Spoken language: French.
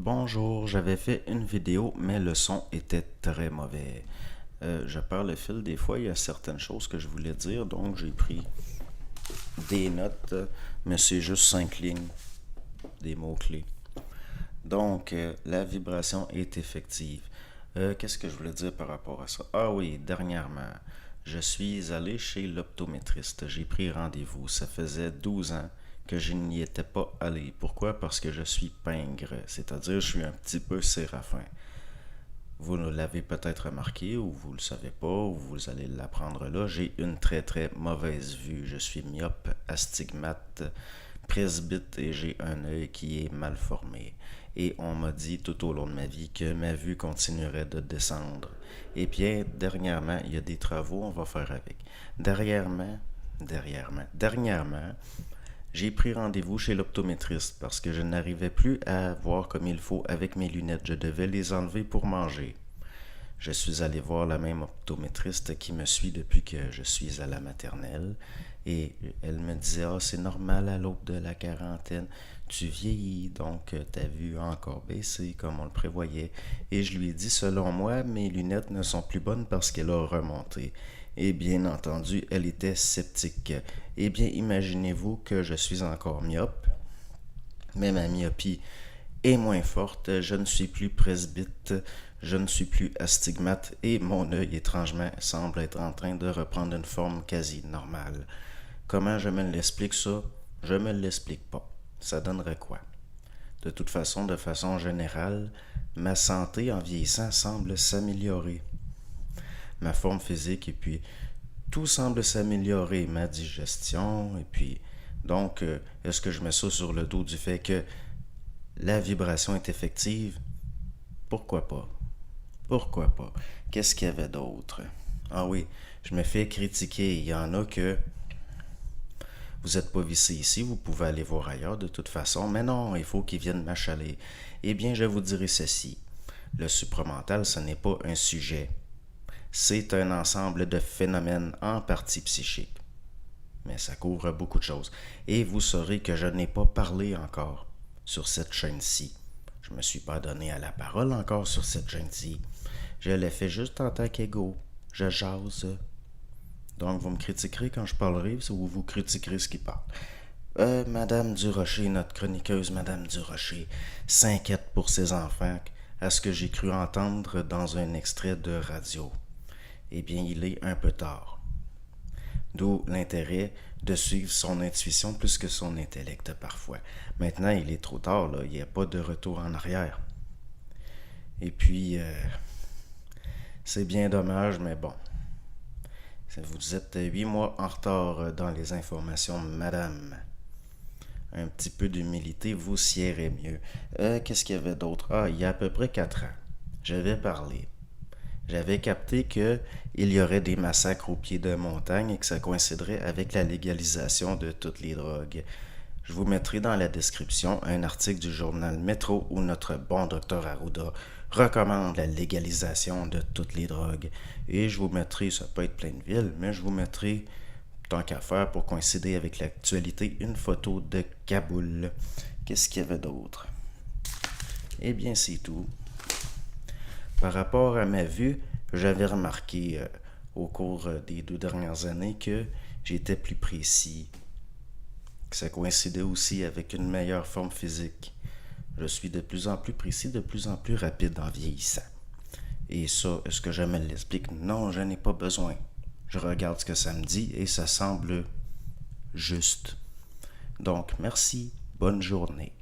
Bonjour, j'avais fait une vidéo, mais le son était très mauvais. Je perds le fil des fois, il y a certaines choses que je voulais dire, donc j'ai pris des notes, mais c'est juste 5 lignes, des mots-clés. Donc, la vibration est effective. Qu'est-ce que je voulais dire par rapport à ça? Ah oui, dernièrement, je suis allé chez l'optométriste. J'ai pris rendez-vous. Ça faisait 12 ans que je n'y étais pas allé. Pourquoi? Parce que je suis pingre, c'est-à-dire je suis un petit peu séraphin. Vous l'avez peut-être remarqué, ou vous le savez pas, ou vous allez l'apprendre là, j'ai une très très mauvaise vue. Je suis myope, astigmate, presbyte et j'ai un œil qui est mal formé. Et on m'a dit tout au long de ma vie que ma vue continuerait de descendre. Et bien, dernièrement, il y a des travaux, on va faire avec. Dernièrement, j'ai pris rendez-vous chez l'optométriste parce que je n'arrivais plus à voir comme il faut avec mes lunettes. Je devais les enlever pour manger. Je suis allé voir la même optométriste qui me suit depuis que je suis à la maternelle et elle me disait: ah, c'est normal à l'aube de la quarantaine, tu vieillis, donc ta vue a encore baissé comme on le prévoyait. Et je lui ai dit: selon moi, mes lunettes ne sont plus bonnes parce qu'elle a remonté. Et bien entendu, elle était sceptique. Eh bien, imaginez-vous que je suis encore myope, mais ma myopie est moins forte, je ne suis plus presbyte, je ne suis plus astigmate et mon œil étrangement semble être en train de reprendre une forme quasi normale. Comment je me l'explique ça? Je me l'explique pas. Ça donnerait quoi? De toute façon, de façon générale, ma santé en vieillissant semble s'améliorer. Ma forme physique et puis tout semble s'améliorer, ma digestion et puis donc est-ce que je mets ça sur le dos du fait que la vibration est effective? Pourquoi pas? Pourquoi pas? Qu'est-ce qu'il y avait d'autre? Ah oui, je me fais critiquer. Il y en a que vous n'êtes pas vissé ici, vous pouvez aller voir ailleurs de toute façon, mais non, il faut qu'ils viennent m'achaler. Eh bien, je vous dirai ceci. Le supramental, ce n'est pas un sujet. C'est un ensemble de phénomènes en partie psychiques. Mais ça couvre beaucoup de choses. Et vous saurez que je n'ai pas parlé encore sur cette chaîne-ci. Je ne me suis pas donné à la parole encore sur cette chaîne-ci. Je l'ai fait juste en tant qu'égo. Je jase. Donc, vous me critiquerez quand je parlerai ou vous critiquerez ce qui parle. Madame Durocher, notre chroniqueuse Madame Durocher, s'inquiète pour ses enfants à ce que j'ai cru entendre dans un extrait de radio. Eh bien, il est un peu tard. D'où l'intérêt de suivre son intuition plus que son intellect parfois. Maintenant, il est trop tard, là. Il n'y a pas de retour en arrière. Et puis, c'est bien dommage, mais bon. Vous êtes 8 mois en retard dans les informations, madame. Un petit peu d'humilité vous siérait mieux. Qu'est-ce qu'il y avait d'autre? Ah, il y a à peu près 4 ans, j'avais parlé. J'avais capté qu'il y aurait des massacres au pied de montagne et que ça coïnciderait avec la légalisation de toutes les drogues. Je vous mettrai dans la description un article du journal Métro où notre bon docteur Arruda recommande la légalisation de toutes les drogues. Et je vous mettrai, ça peut être plein de villes, mais je vous mettrai, tant qu'à faire, pour coïncider avec l'actualité, une photo de Kaboul. Qu'est-ce qu'il y avait d'autre? Eh bien, c'est tout. Par rapport à ma vue, j'avais remarqué au cours des 2 dernières années que j'étais plus précis, que ça coïncidait aussi avec une meilleure forme physique. Je suis de plus en plus précis, de plus en plus rapide en vieillissant. Et ça, est-ce que je me l'explique? Non, je n'ai pas besoin. Je regarde ce que ça me dit et ça semble juste. Donc, merci, bonne journée.